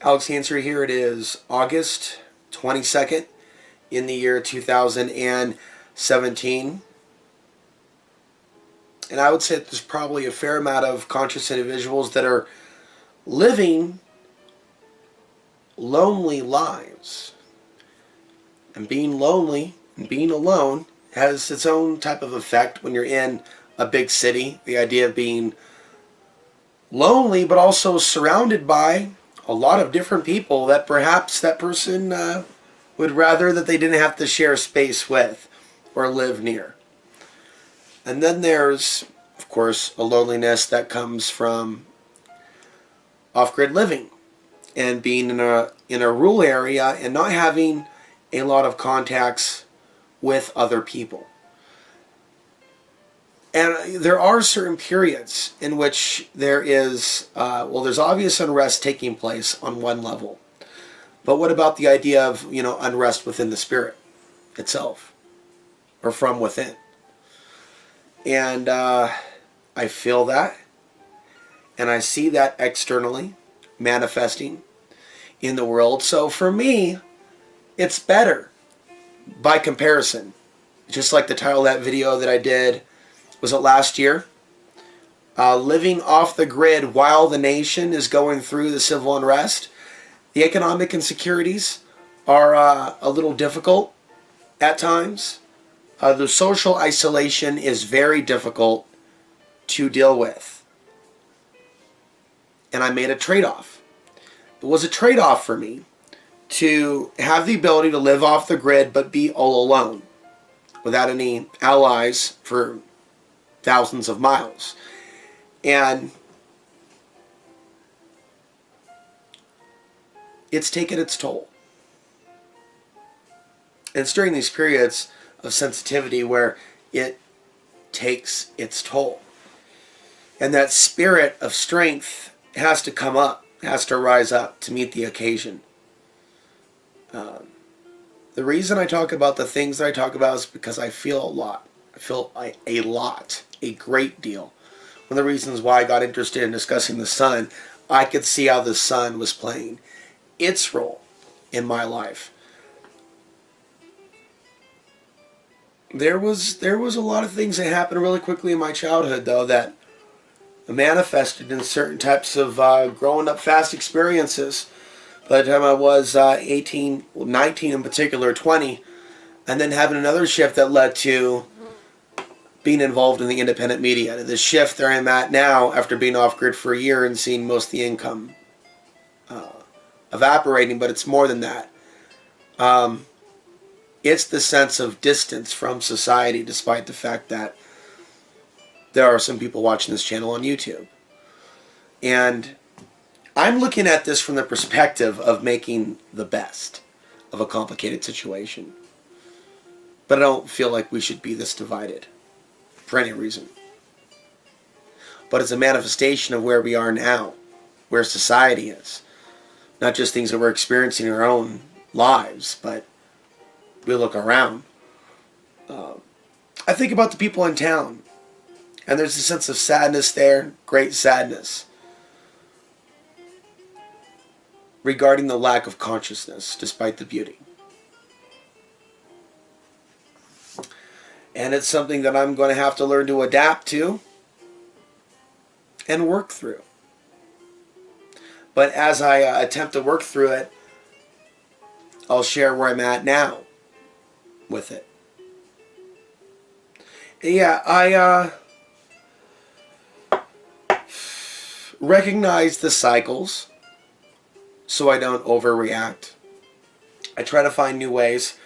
Alex Answer here. It is August 22nd in the year 2017. And I would say that there's probably a fair amount of conscious individuals that are living lonely lives. And being lonely and being alone has its own type of effect when you're in a big city. The idea of being lonely but also surrounded by a lot of different people that perhaps that person would rather that they didn't have to share space with or live near. And then there's, of course, a loneliness that comes from off-grid living and being in a rural area and not having a lot of contacts with other people. And there are certain periods in which there is, there's obvious unrest taking place on one level. But what about the idea of, unrest within the spirit itself or from within? And I feel that, and I see that externally manifesting in the world. So for me, it's better by comparison. Just like the title of that video that I did, was it last year? Living off the grid while the nation is going through the civil unrest. The economic insecurities are a little difficult at times. The social isolation is very difficult to deal with. And I made a trade-off. It was a trade-off for me to have the ability to live off the grid but be all alone without any allies for thousands of miles. And it's taken its toll. And it's during these periods of sensitivity where it takes its toll. And that spirit of strength has to come up, has to rise up to meet the occasion. The reason I talk about the things that I talk about is because I feel a lot. I feel a lot, a great deal. One of the reasons why I got interested in discussing the sun, I could see how the sun was playing its role in my life. There was a lot of things that happened really quickly in my childhood, though, that manifested in certain types of growing up fast experiences. By the time I was 18, 19 in particular, 20, and then having another shift that led to being involved in the independent media. The shift that I'm at now, after being off-grid for a year and seeing most of the income evaporating, but it's more than that. It's the sense of distance from society, despite the fact that there are some people watching this channel on YouTube. And I'm looking at this from the perspective of making the best of a complicated situation. But I don't feel like we should be this divided for any reason. But it's a manifestation of where we are now, where society is. Not just things that we're experiencing in our own lives, but we look around. I think about the people in town, and there's a sense of sadness there, great sadness, regarding the lack of consciousness despite the beauty. And it's something that I'm going to have to learn to adapt to and work through. But as I attempt to work through it, I'll share where I'm at now with it. Yeah, I recognize the cycles so I don't overreact. I try to find new ways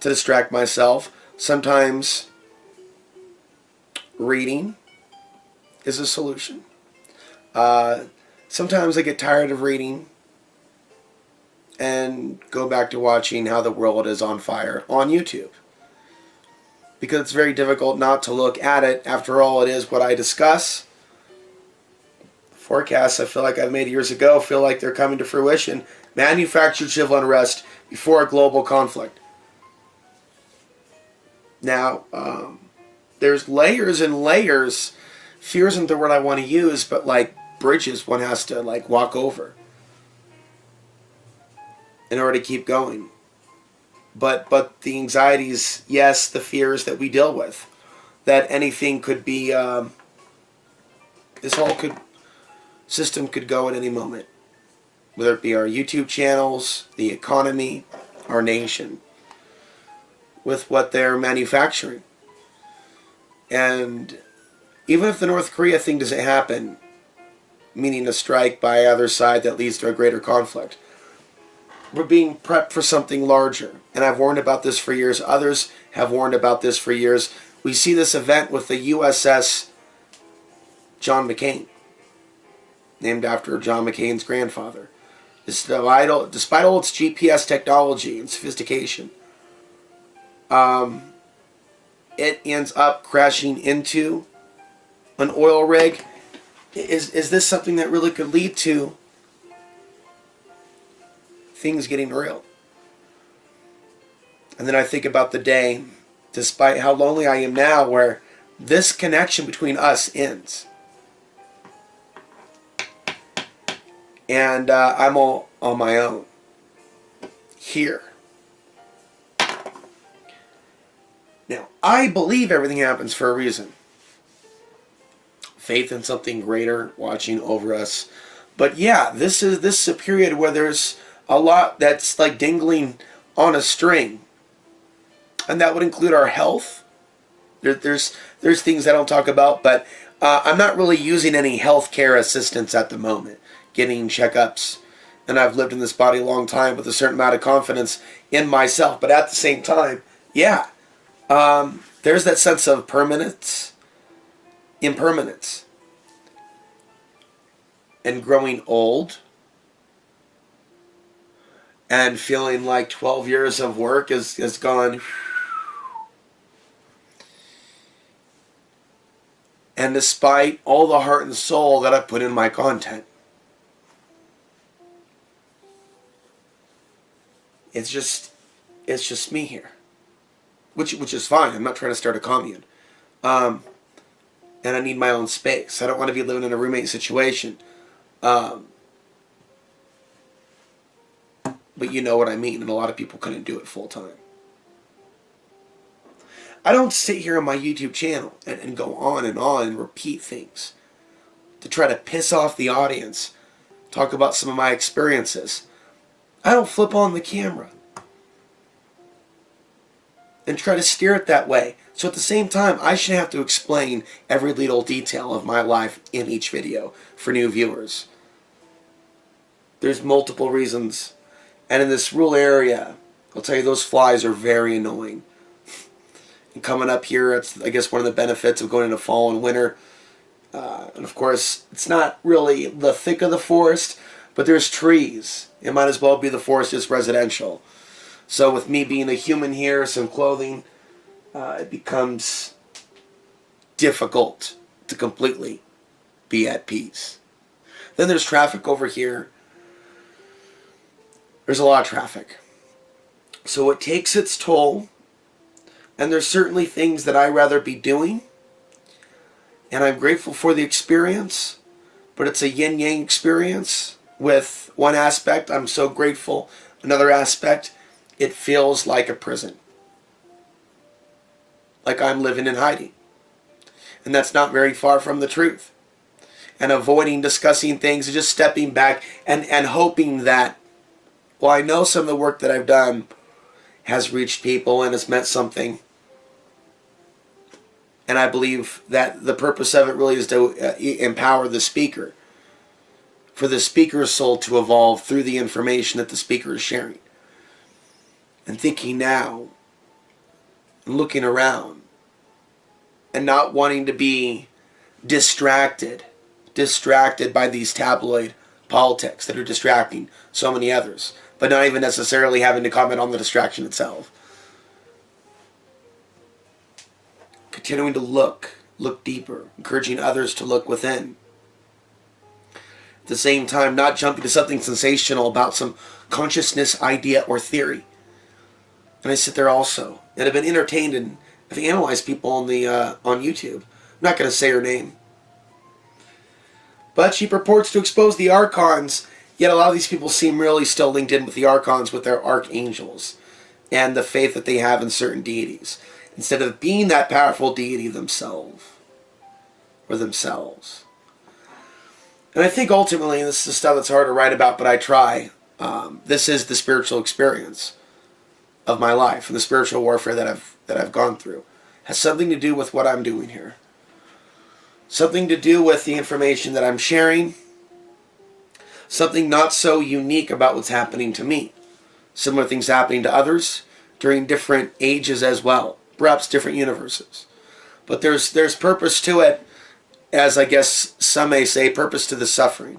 to distract myself. Sometimes reading is a solution. Sometimes I get tired of reading and go back to watching how the world is on fire on YouTube. Because it's very difficult not to look at it. After all, it is what I discuss. Forecasts I feel like I've made years ago feel like they're coming to fruition. Manufactured civil unrest before a global conflict. Now, there's layers and layers. Fear isn't the word I want to use, but like bridges one has to like walk over. in order to keep going. But the anxieties, yes, the fears that we deal with, that anything could be, this whole system could go at any moment, whether it be our YouTube channels, the economy, our nation, with what they're manufacturing. And even if the North Korea thing doesn't happen, meaning a strike by either side that leads to a greater conflict, we're being prepped for something larger. And I've warned about this for years. Others have warned about this for years. We see this event with the USS John McCain, named after John McCain's grandfather. Despite all its GPS technology and sophistication, it ends up crashing into an oil rig. Is this something that really could lead to things getting real? And then I think about the day, despite how lonely I am now, where this connection between us ends. And I'm all on my own here. Now, I believe everything happens for a reason. Faith in something greater watching over us. But yeah, this is a period where there's a lot that's like dangling on a string. And that would include our health. There's things I don't talk about, but I'm not really using any healthcare assistance at the moment. Getting checkups. And I've lived in this body a long time with a certain amount of confidence in myself. But at the same time, yeah, there's that sense of impermanence, and growing old, and feeling like 12 years of work is gone. And despite all the heart and soul that I put in my content, it's just me here, which is fine. I'm not trying to start a commune, and I need my own space. I don't want to be living in a roommate situation, but you know what I mean. And a lot of people couldn't do it full time. I don't sit here on my YouTube channel and go on and repeat things to try to piss off the audience, talk about some of my experiences. I don't flip on the camera and try to steer it that way. So at the same time, I shouldn't have to explain every little detail of my life in each video for new viewers. There's multiple reasons. And in this rural area, I'll tell you, those flies are very annoying. And coming up here, it's, I guess, one of the benefits of going into fall and winter. And of course, it's not really the thick of the forest, but there's trees. It might as well be the forest is residential. So with me being a human here, some clothing, it becomes difficult to completely be at peace. Then there's traffic over here. There's a lot of traffic. So it takes its toll. And there's certainly things that I'd rather be doing. And I'm grateful for the experience. But it's a yin-yang experience. With one aspect, I'm so grateful. Another aspect, it feels like a prison. Like I'm living in hiding. And that's not very far from the truth. And avoiding discussing things and just stepping back and hoping that, well, I know some of the work that I've done has reached people and has meant something. And I believe that the purpose of it really is to empower the speaker. For the speaker's soul to evolve through the information that the speaker is sharing. And thinking now, and looking around, and not wanting to be distracted by these tabloid politics that are distracting so many others, but not even necessarily having to comment on the distraction itself. Continuing to look deeper, encouraging others to look within. At the same time, not jumping to something sensational about some consciousness, idea, or theory. And I sit there also, and have been entertained and have analyzed people on YouTube. I'm not going to say her name. But she purports to expose the archons, Yet a lot of these people seem really still linked in with the archons, with their archangels, and the faith that they have in certain deities, instead of being that powerful deity themselves. And I think ultimately, and this is stuff that's hard to write about, but I try, this is the spiritual experience of my life, and the spiritual warfare that I've gone through. It has something to do with what I'm doing here. Something to do with the information that I'm sharing. Something not so unique about what's happening to me. Similar things happening to others during different ages as well. Perhaps different universes. But there's purpose to it, as I guess some may say, purpose to the suffering.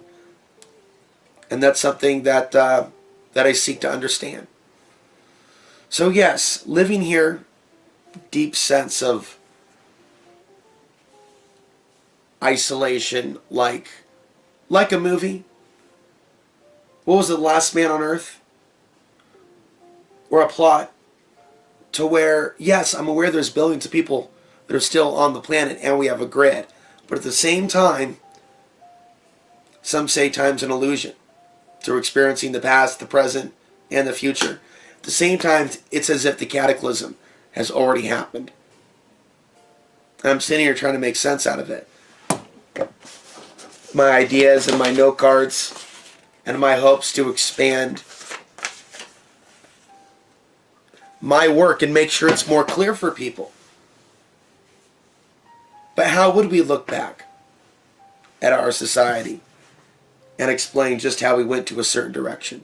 And that's something that I seek to understand. So yes, living here, deep sense of isolation, like a movie. What was it, Last Man on Earth? Or a plot to where, yes, I'm aware there's billions of people that are still on the planet and we have a grid. But at the same time, some say time's an illusion. Through experiencing the past, the present, and the future. At the same time, it's as if the cataclysm has already happened. And I'm sitting here trying to make sense out of it. My ideas and my note cards and my hopes to expand my work and make sure it's more clear for people. But how would we look back at our society and explain just how we went to a certain direction?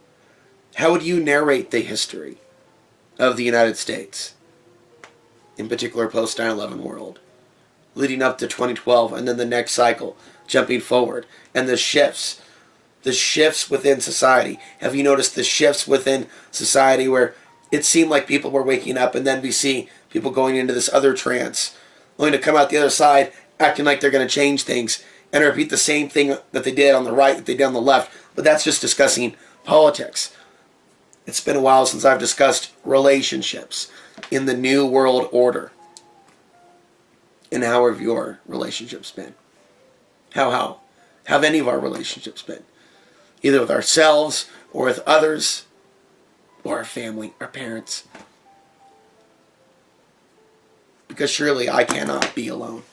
How would you narrate the history of the United States, in particular post 9/11 world, leading up to 2012 and then the next cycle, jumping forward, and the shifts within society? Have you noticed the shifts within society where it seemed like people were waking up and then we see people going into this other trance, only to come out the other side acting like they're going to change things and repeat the same thing that they did on the right that they did on the left? But that's just discussing politics. It's been a while since I've discussed relationships in the New World Order. And how have your relationships been? How have any of our relationships been? Either with ourselves or with others or our family, our parents. Because surely I cannot be alone.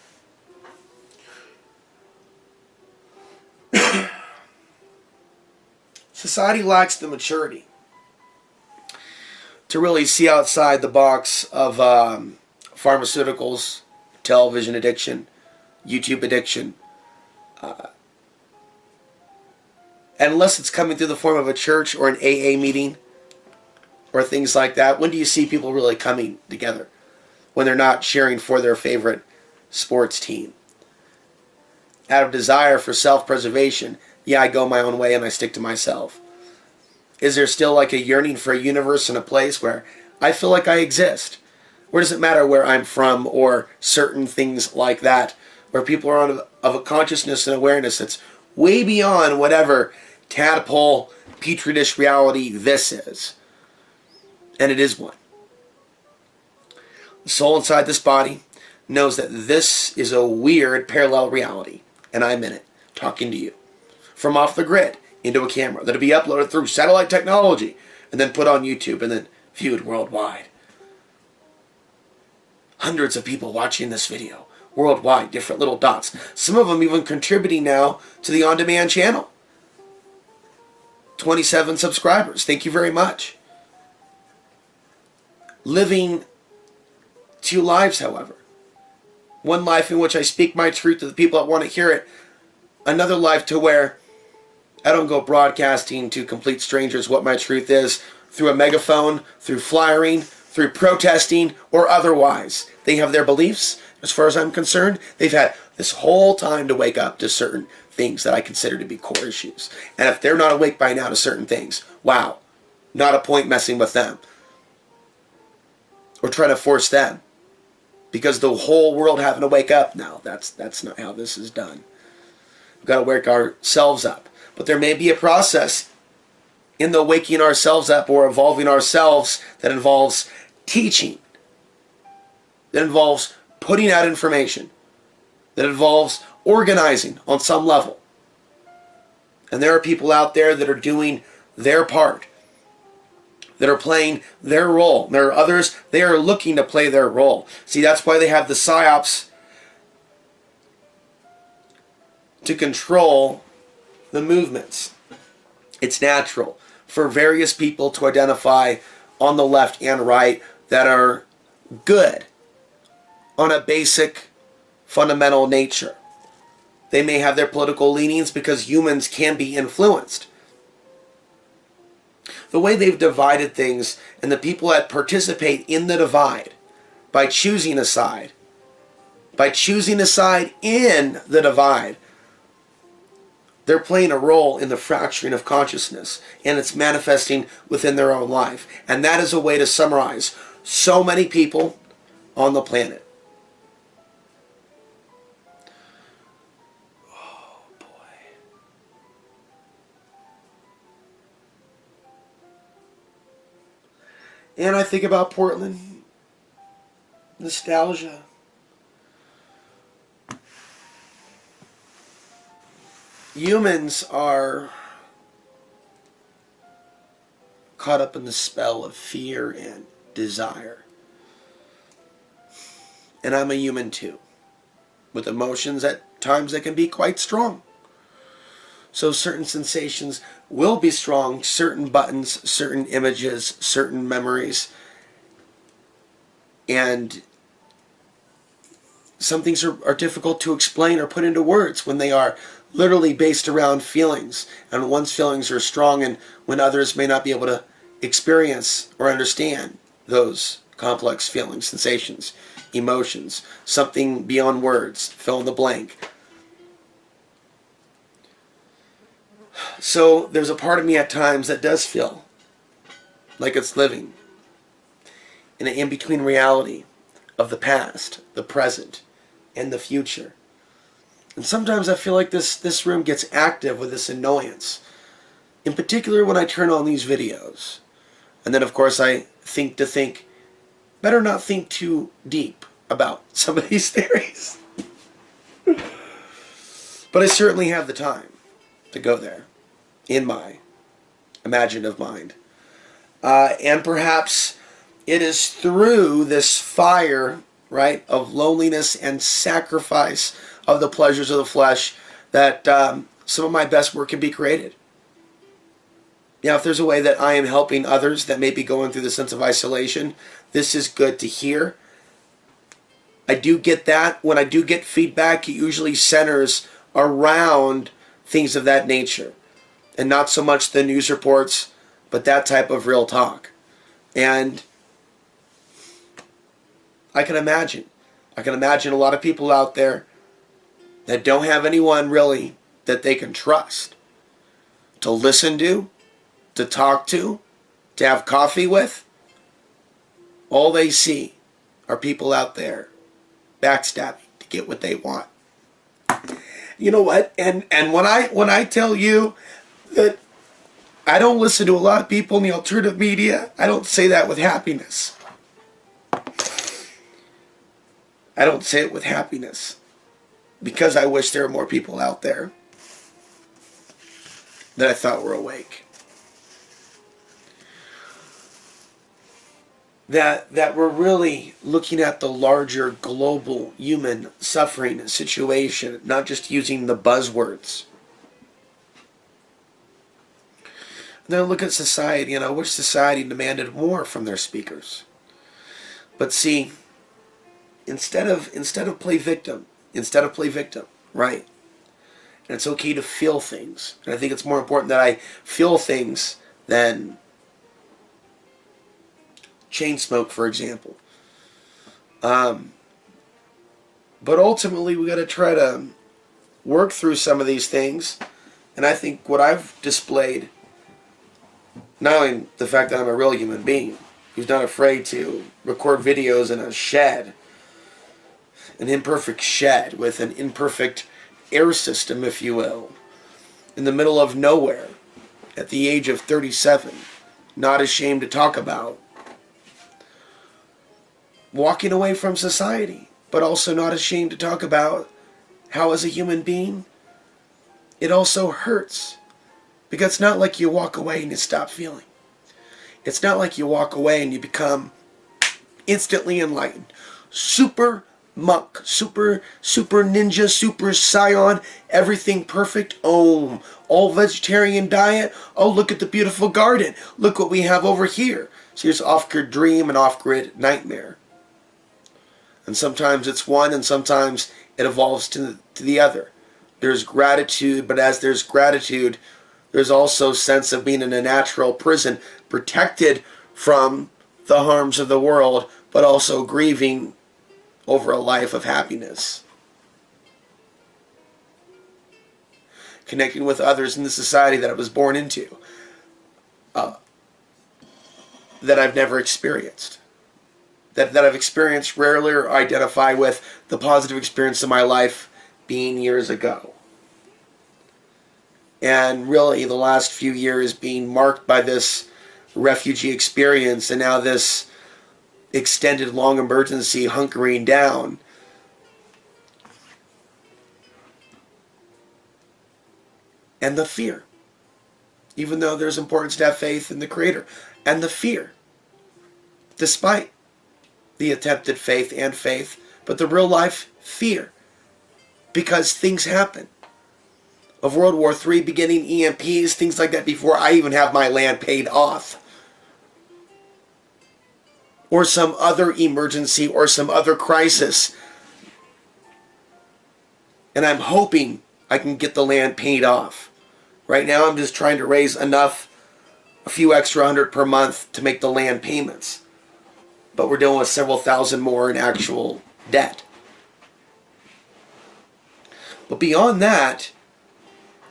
Society lacks the maturity to really see outside the box of pharmaceuticals, television addiction, YouTube addiction. And unless it's coming through the form of a church or an AA meeting or things like that, when do you see people really coming together? When they're not cheering for their favorite sports team. Out of desire for self-preservation, yeah, I go my own way and I stick to myself. Is there still like a yearning for a universe and a place where I feel like I exist? Where does it matter where I'm from or certain things like that? Where people are on of a consciousness and awareness that's way beyond whatever tadpole, petri dish reality this is. And it is one. The soul inside this body knows that this is a weird parallel reality. And I'm in it, talking to you. From off the grid into a camera that'll be uploaded through satellite technology and then put on YouTube and then viewed worldwide. Hundreds of people watching this video worldwide, different little dots. Some of them even contributing now to the on-demand channel. 27 subscribers. Thank you very much. Living two lives, however. One life in which I speak my truth to the people that want to hear it. Another life to where I don't go broadcasting to complete strangers what my truth is through a megaphone, through flyering, through protesting, or otherwise. They have their beliefs. As far as I'm concerned, they've had this whole time to wake up to certain things that I consider to be core issues. And if they're not awake by now to certain things, wow, not a point messing with them. Or trying to force them. Because the whole world having to wake up. No, that's not how this is done. We've got to wake ourselves up. But there may be a process in the waking ourselves up or evolving ourselves that involves teaching. That involves putting out information. That involves organizing on some level. And there are people out there that are doing their part, that are playing their role. There are others, they are looking to play their role. See, that's why they have the psyops to control the movements. It's natural for various people to identify on the left and right that are good on a basic fundamental nature. They may have their political leanings because humans can be influenced. The way they've divided things and the people that participate in the divide by choosing a side in the divide, they're playing a role in the fracturing of consciousness, and it's manifesting within their own life. And that is a way to summarize so many people on the planet. Oh boy. And I think about Portland. Nostalgia. Humans are caught up in the spell of fear and desire. And I'm a human too, with emotions at times that can be quite strong. So certain sensations will be strong, certain buttons, certain images, certain memories. And some things are difficult to explain or put into words when they are literally based around feelings, and one's feelings are strong, and when others may not be able to experience or understand those complex feelings, sensations, emotions, something beyond words, fill in the blank. So there's a part of me at times that does feel like it's living in an in-between reality of the past, the present, and the future. And sometimes I feel like this room gets active with this annoyance. In particular when I turn on these videos. And then of course I think, better not think too deep about some of these theories. But I certainly have the time to go there in my imaginative mind. And perhaps it is through this fire, right, of loneliness and sacrifice of the pleasures of the flesh that some of my best work can be created. Now, if there's a way that I am helping others that may be going through the sense of isolation, this is good to hear. I do get that. When I do get feedback, it usually centers around things of that nature, and not so much the news reports, but that type of real talk. And I can imagine a lot of people out there that don't have anyone really that they can trust to listen to talk to have coffee with. All they see are people out there backstabbing to get what they want. You know what? And when I tell you that I don't listen to a lot of people in the alternative media, I don't say that with happiness. I don't say it with happiness, because I wish there were more people out there that I thought were awake. That we're really looking at the larger global human suffering situation, not just using the buzzwords. And then look at society, and I wish society demanded more from their speakers. But see, instead of play victim, right? And it's okay to feel things. And I think it's more important that I feel things than chain smoke, for example. But ultimately, we got to try to work through some of these things. And I think what I've displayed, not only the fact that I'm a real human being who's not afraid to record videos in a shed, an imperfect shed with an imperfect air system, if you will, in the middle of nowhere, at the age of 37, not ashamed to talk about walking away from society, but also not ashamed to talk about how, as a human being, it also hurts Because it's not like you walk away and you stop feeling. It's not like you walk away and you become instantly enlightened. Super monk, super ninja, super scion, everything perfect. Oh, all vegetarian diet. Oh, look at the beautiful garden. Look what we have over here. So here's off-grid dream and off-grid nightmare. And sometimes it's one, and sometimes it evolves to the other. There's gratitude, but as there's gratitude, there's also a sense of being in a natural prison, protected from the harms of the world, but also grieving over a life of happiness. Connecting with others in the society that I was born into, that I've never experienced. That I've experienced rarely or identify with the positive experience of my life being years ago. And really the last few years being marked by this refugee experience and now this extended long emergency hunkering down. And the fear. Even though there's importance to have faith in the Creator. And the fear. Despite the attempted faith and faith, but the real life fear. Because things happen. Of World War III beginning, EMPs, things like that before I even have my land paid off. Or some other emergency or some other crisis. And I'm hoping I can get the land paid off. Right now I'm just trying to raise enough, a few extra $100 per month to make the land payments. But we're dealing with several thousand more in actual debt. But beyond that,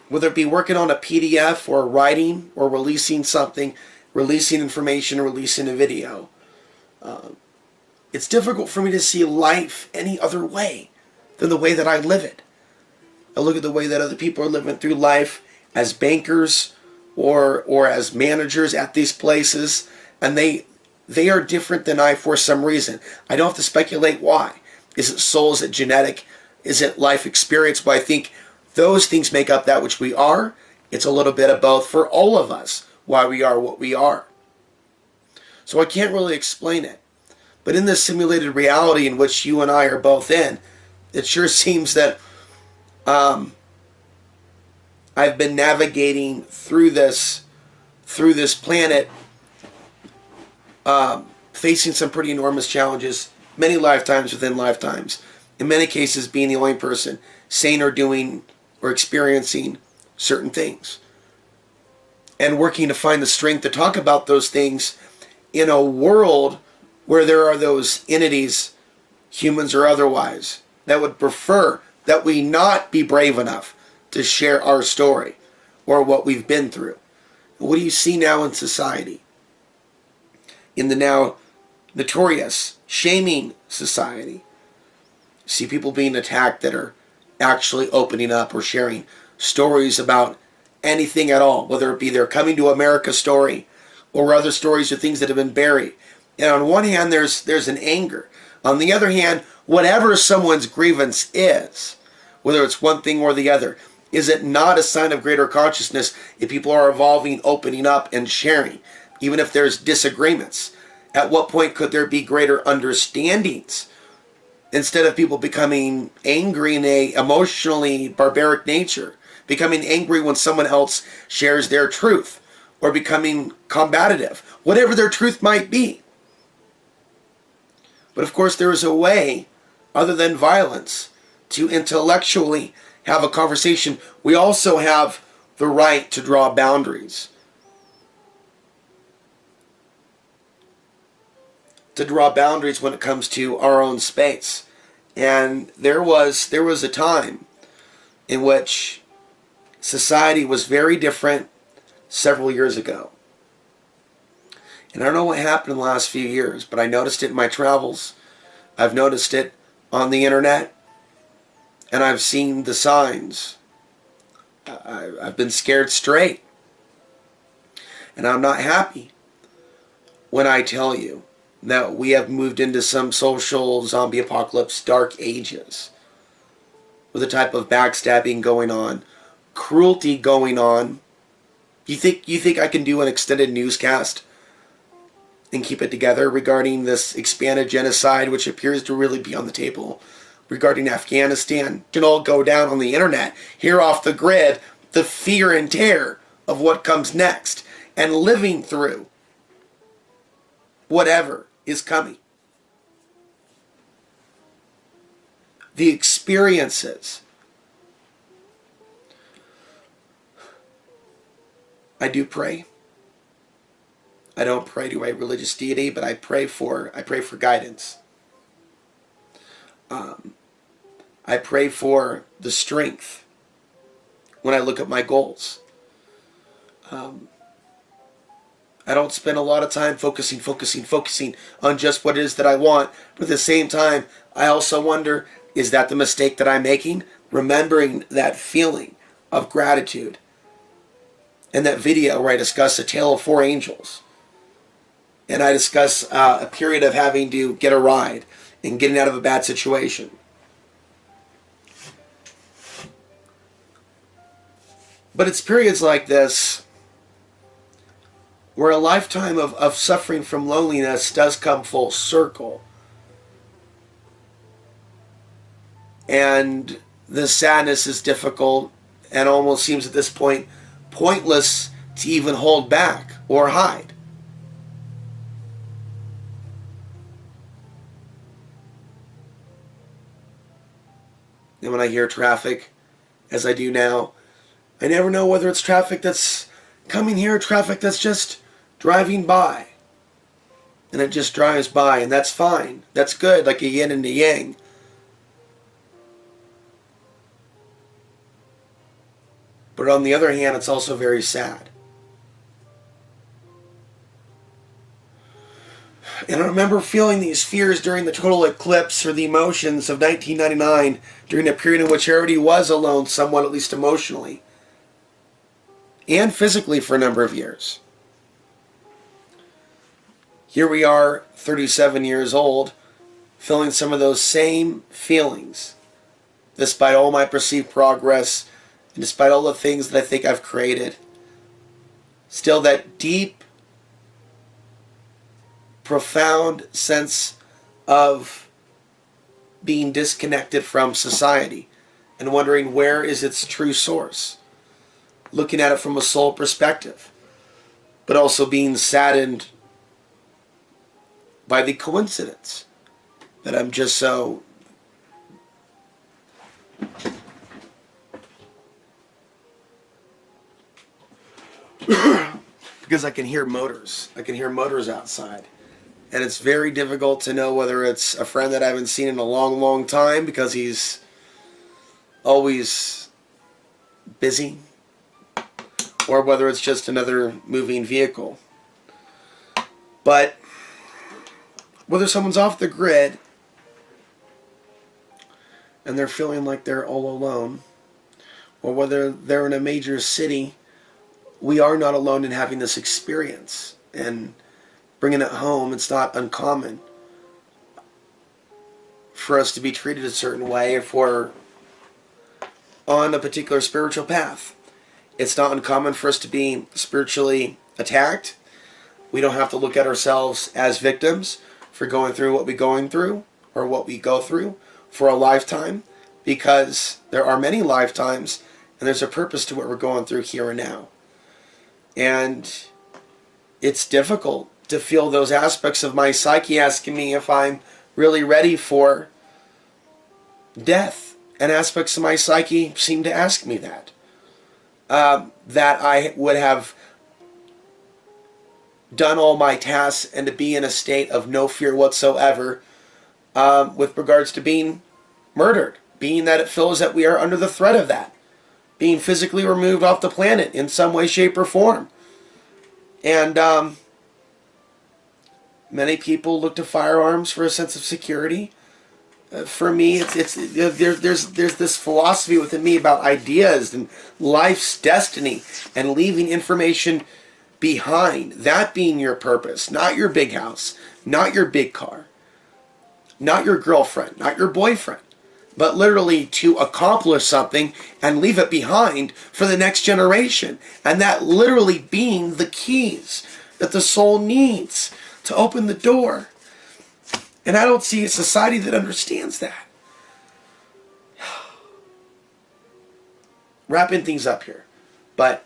whether it be working on a PDF or writing or releasing something, releasing information, or releasing a video, it's difficult for me to see life any other way than the way that I live it. I look at the way that other people are living through life as bankers or as managers at these places, and they are different than I for some reason. I don't have to speculate why. Is it soul? Is it genetic? Is it life experience? Well, I think those things make up that which we are. It's a little bit of both for all of us, why we are what we are. So I can't really explain it. But in this simulated reality in which you and I are both in, it sure seems that I've been navigating through this planet, facing some pretty enormous challenges, many lifetimes within lifetimes. In many cases, being the only person saying or doing or experiencing certain things. And working to find the strength to talk about those things in a world where there are those entities, humans or otherwise, that would prefer that we not be brave enough to share our story or what we've been through. What do you see now in society? In the now notorious shaming society, you see people being attacked that are actually opening up or sharing stories about anything at all, whether it be their coming to America story or other stories or things that have been buried. And on one hand, there's an anger. On the other hand, whatever someone's grievance is, whether it's one thing or the other, is it not a sign of greater consciousness if people are evolving, opening up, and sharing, even if there's disagreements? At what point could there be greater understandings instead of people becoming angry in a emotionally barbaric nature, becoming angry when someone else shares their truth, or becoming combative, whatever their truth might be? But of course there is a way, other than violence, to intellectually have a conversation. We also have the right to draw boundaries. To draw boundaries when it comes to our own space. And there was a time in which society was very different several years ago. And I don't know what happened in the last few years, but I noticed it in my travels. I've noticed it on the internet. And I've seen the signs. I've been scared straight. And I'm not happy when I tell you that we have moved into some social zombie apocalypse dark ages. With a type of backstabbing going on, cruelty going on, You think I can do an extended newscast and keep it together regarding this expanded genocide, which appears to really be on the table, regarding Afghanistan? It can all go down on the internet, here off the grid, the fear and terror of what comes next, and living through whatever is coming. The experiences. I do pray. I don't pray to a religious deity, but I pray for guidance. I pray for the strength when I look at my goals. I don't spend a lot of time focusing on just what it is that I want. But at the same time, I also wonder, is that the mistake that I'm making? Remembering that feeling of gratitude. And that video where I discuss a tale of four angels. And I discuss a period of having to get a ride and getting out of a bad situation. But it's periods like this where a lifetime of suffering from loneliness does come full circle. And the sadness is difficult and almost seems at this point pointless to even hold back or hide. And when I hear traffic, as I do now, I never know whether it's traffic that's coming here or traffic that's just driving by. And it just drives by, and that's fine. That's good, like a yin and a yang. But on the other hand, it's also very sad. And I remember feeling these fears during the total eclipse, or the emotions of 1999, during a period in which I already was alone somewhat, at least emotionally. And physically for a number of years. Here we are, 37 years old, feeling some of those same feelings, despite all my perceived progress, and despite all the things that I think I've created. Still that deep, profound sense of being disconnected from society and wondering where is its true source. Looking at it from a soul perspective, but also being saddened by the coincidence that I'm just so because I can hear motors. I can hear motors outside. And it's very difficult to know whether it's a friend that I haven't seen in a long, long time because he's always busy, or whether it's just another moving vehicle. But whether someone's off the grid and they're feeling like they're all alone, or whether they're in a major city, we are not alone in having this experience. And bringing it home, it's not uncommon for us to be treated a certain way if we're on a particular spiritual path. It's not uncommon for us to be spiritually attacked. We don't have to look at ourselves as victims for going through what we're going through, or what we go through for a lifetime, because there are many lifetimes and there's a purpose to what we're going through here and now. And it's difficult to feel those aspects of my psyche asking me if I'm really ready for death. And aspects of my psyche seem to ask me that. That I would have done all my tasks and to be in a state of no fear whatsoever with regards to being murdered. Being that it feels that we are under the threat of that. Being physically removed off the planet in some way, shape, or form. And many people look to firearms for a sense of security. For me, there's this philosophy within me about ideas and life's destiny and leaving information behind. That being your purpose, not your big house, not your big car, not your girlfriend, not your boyfriend, but literally to accomplish something and leave it behind for the next generation. And that literally being the keys that the soul needs to open the door. And I don't see a society that understands that. Wrapping things up here. But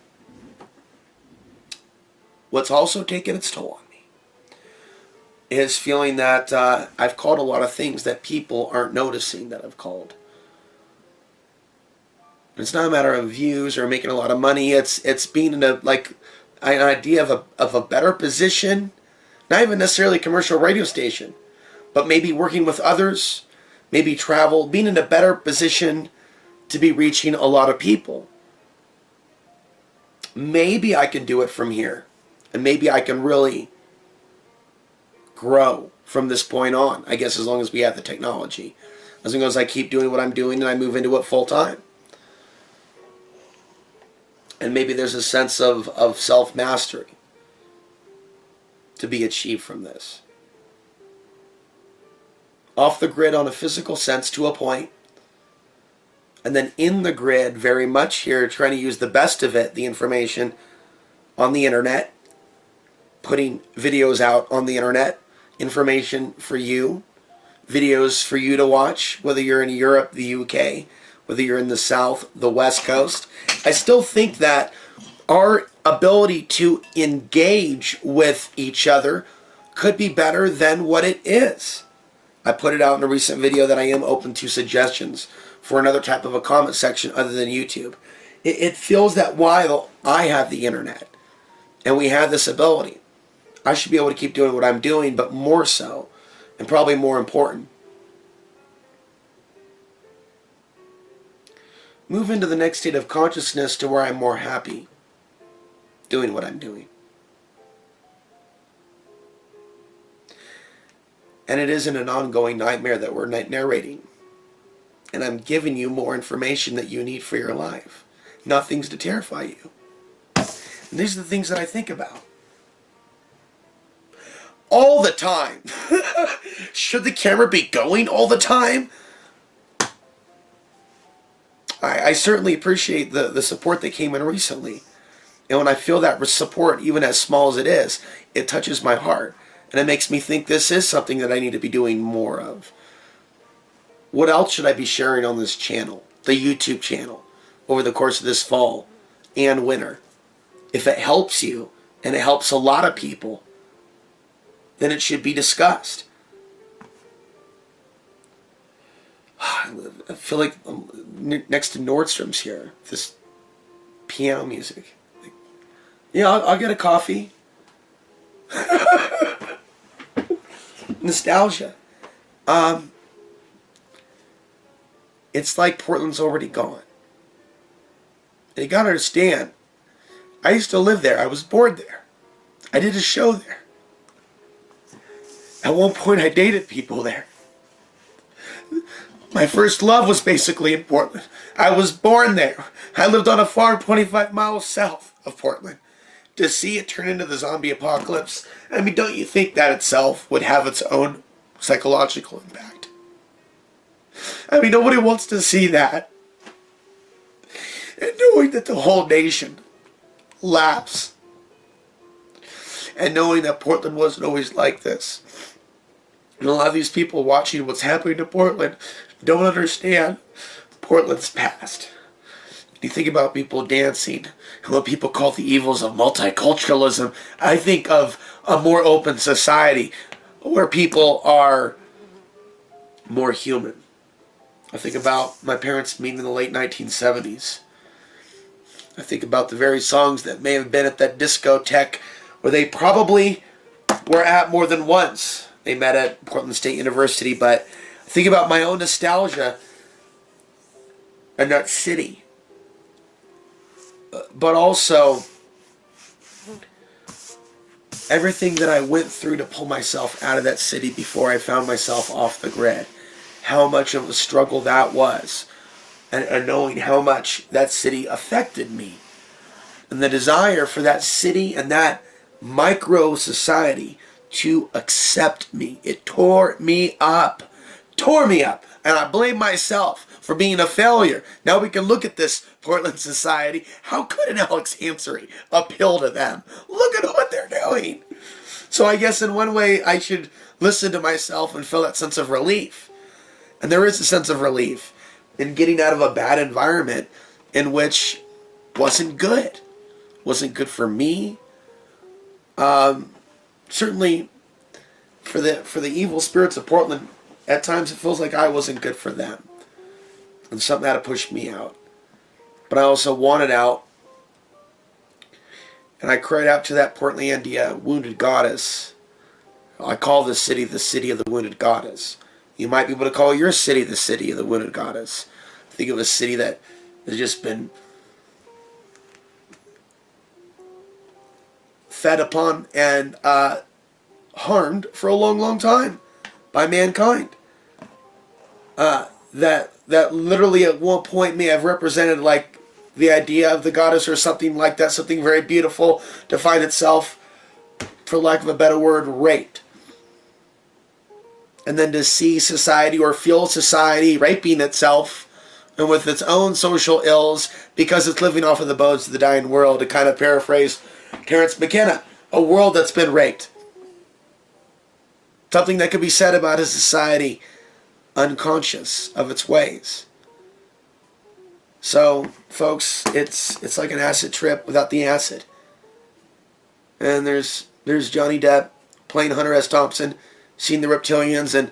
what's also taken its toll on me is feeling that I've called a lot of things that people aren't noticing that I've called. It's not a matter of views or making a lot of money. It's being in an idea of a better position, not even necessarily a commercial radio station, but maybe working with others, maybe travel, being in a better position to be reaching a lot of people. Maybe I can do it from here, and maybe I can really grow from this point on, I guess, as long as we have the technology. As long as I keep doing what I'm doing and I move into it full time. And maybe there's a sense of self-mastery to be achieved from this. Off the grid on a physical sense to a point, and then in the grid very much here, trying to use the best of it, the information on the internet, putting videos out on the internet, information for you, videos for you to watch, whether you're in Europe, the UK, whether you're in the South, the West Coast. I still think that our ability to engage with each other could be better than what it is. I put it out in a recent video that I am open to suggestions for another type of a comment section other than YouTube. It feels that while I have the internet and we have this ability, I should be able to keep doing what I'm doing, but more so, and probably more important, move into the next state of consciousness to where I'm more happy doing what I'm doing. And it isn't an ongoing nightmare that we're narrating. And I'm giving you more information that you need for your life. Not things to terrify you. And these are the things that I think about. All the time. Should the camera be going all the time? I certainly appreciate the support that came in recently. And when I feel that support, even as small as it is, it touches my heart. And it makes me think this is something that I need to be doing more of. What else should I be sharing on this channel, the YouTube channel, over the course of this fall and winter? If it helps you, and it helps a lot of people, then it should be discussed. I feel like I'm next to Nordstrom's here, this piano music. Yeah, I'll get a coffee. Nostalgia. It's like Portland's already gone. And you gotta understand, I used to live there. I was born there. I did a show there. At one point I dated people there. My first love was basically in Portland. I was born there. I lived on a farm 25 miles south of Portland. To see it turn into the zombie apocalypse, I mean, don't you think that itself would have its own psychological impact? I mean, nobody wants to see that. And knowing that the whole nation laughs. And knowing that Portland wasn't always like this. And a lot of these people watching what's happening to Portland don't understand Portland's past. You think about people dancing and what people call the evils of multiculturalism. I think of a more open society where people are more human. I think about my parents meeting in the late 1970s. I think about the very songs that may have been at that discotheque where they probably were at more than once. They met at Portland State University, but I think about my own nostalgia in that city. But also everything that I went through to pull myself out of that city before I found myself off the grid. How much of a struggle that was. And knowing how much that city affected me. And the desire for that city and that micro society to accept me. It tore me up. Tore me up. And I blame myself for being a failure. Now we can look at this Portland society. How could an Alex Hamsery appeal to them? Look at what they're doing. So I guess in one way I should listen to myself and feel that sense of relief. And there is a sense of relief in getting out of a bad environment in which wasn't good. Wasn't good for me. Certainly for the evil spirits of Portland, at times it feels like I wasn't good for them. And something had to push me out. But I also wanted out. And I cried out to that Portlandia wounded goddess. I call this city the city of the wounded goddess. You might be able to call your city the city of the wounded goddess. Think of a city that has just been fed upon and harmed for a long, long time by mankind. That literally at one point may have represented like the idea of the goddess or something like that, something very beautiful, to find itself, for lack of a better word, raped. And then to see society or feel society raping itself and with its own social ills because it's living off of the bones of the dying world, to kind of paraphrase Terence McKenna, a world that's been raped. Something that could be said about a society unconscious of its ways. So, folks, it's like an acid trip without the acid. And there's Johnny Depp playing Hunter S. Thompson, seeing the reptilians, and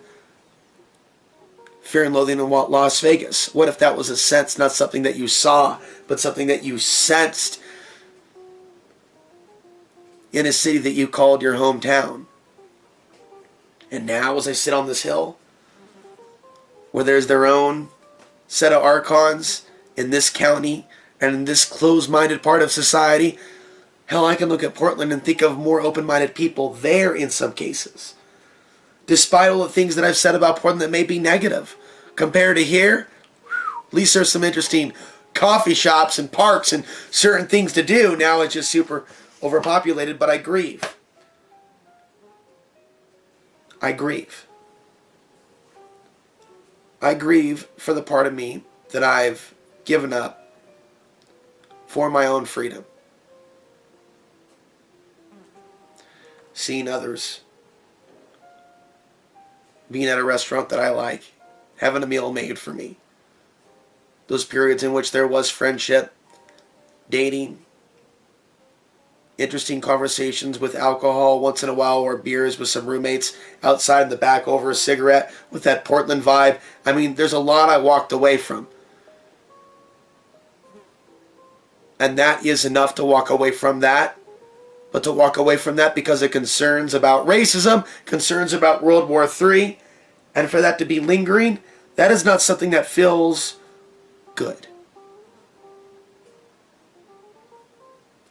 Fear and Loathing in Las Vegas. What if that was a sense, not something that you saw, but something that you sensed in a city that you called your hometown? And now, as I sit on this hill, where there's their own set of archons in this county and in this closed-minded part of society, hell, I can look at Portland and think of more open-minded people there in some cases. Despite all the things that I've said about Portland that may be negative, compared to here, at least there's some interesting coffee shops and parks and certain things to do. Now it's just super overpopulated, but I grieve. I grieve. I grieve for the part of me that I've given up for my own freedom. Seeing others being at a restaurant that I like, having a meal made for me. Those periods in which there was friendship, dating, interesting conversations with alcohol once in a while, or beers with some roommates outside in the back over a cigarette with that Portland vibe. I mean, there's a lot I walked away from. And that is enough to walk away from that. But to walk away from that because of concerns about racism, concerns about World War III, and for that to be lingering, that is not something that feels good.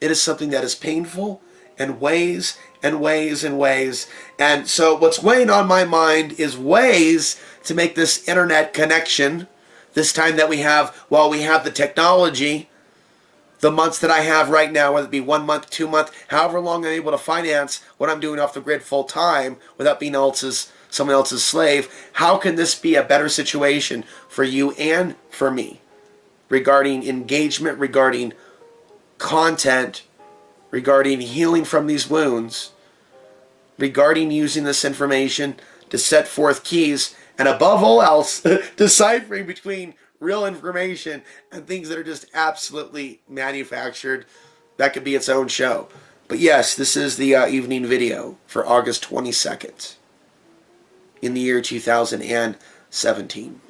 It is something that is painful and weighs and weighs and weighs. And so what's weighing on my mind is ways to make this internet connection, this time that we have, while we have the technology, the months that I have right now, whether it be 1 month, 2 months, however long I'm able to finance what I'm doing off the grid full time without being someone else's slave, how can this be a better situation for you and for me regarding engagement, regarding content, regarding healing from these wounds, regarding using this information to set forth keys, and above all else, deciphering between real information and things that are just absolutely manufactured. That could be its own show. But yes, this is the evening video for August 22nd in the year 2017.